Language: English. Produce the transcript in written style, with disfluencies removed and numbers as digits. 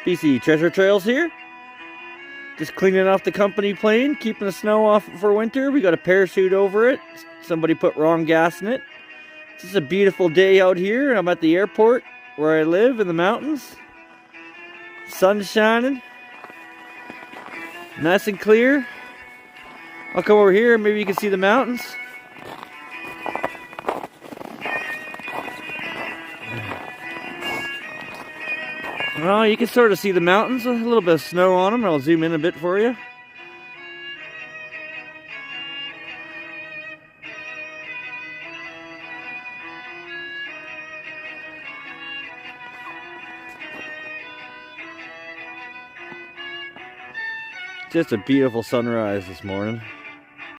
BC Treasure Trails here. Just cleaning off the company plane, keeping the snow off for winter. We got a parachute over it. Somebody put wrong gas in it. It's just a beautiful day out here, and I'm at the airport where I live in the mountains. Sun's shining. Nice and clear. I'll come over here, maybe you can see the mountains. Well, you can sort of see the mountains, a little bit of snow on them. I'll zoom in a bit for you. Just a beautiful sunrise this morning.